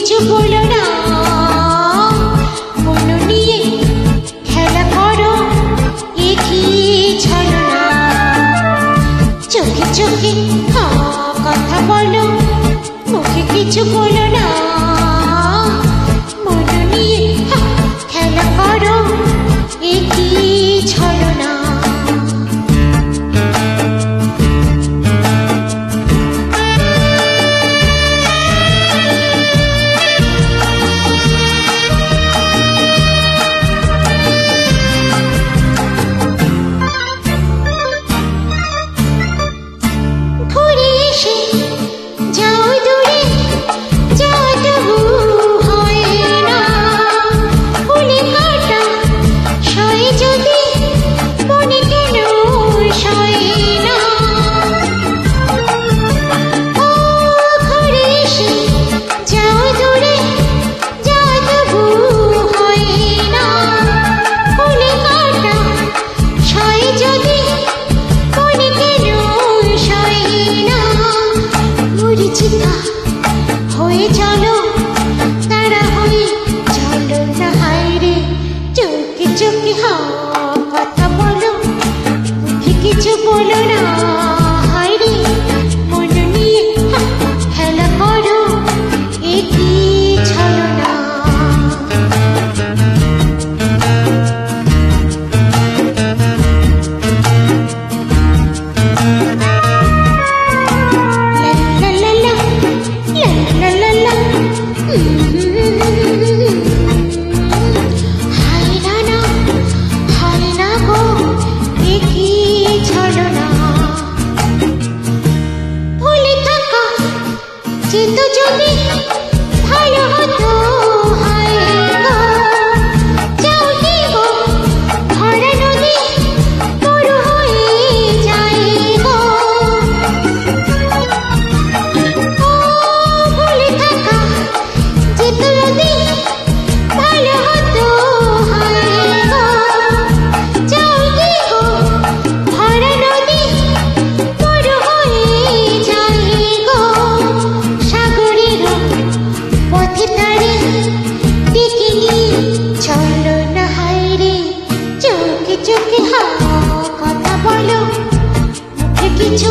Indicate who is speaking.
Speaker 1: কিছু বলো না, মন নিয়ে খেলা করো, একই ছলনা। চোখে চোখে কথা বলো, মুখে কিছু বলো না, মন নিয়ে খেলা করো, একই ছলনা। হয়ে চলো তারা, হয়ে চলো না হায়রে। চোখে চোখে কথা বলো, মুখে কিছু বলো না, হায়রে মন নিয়ে খেলা করো, একই ছলনা। যেতো যদি ভালো হতো, হায় গো যাও কি গো, ভরা নদী বড় হয়ে যায় গো। ও ভুলে থাকা যেতো যদি ভালো হতো, হায় গো যাও কি গো, ভরা নদী বড় হয়ে যায় গো। পথে তারে ডেকে নিয়ে চলো না হায়রে। চোখে চোখে কথা বলো, মুখে কিছু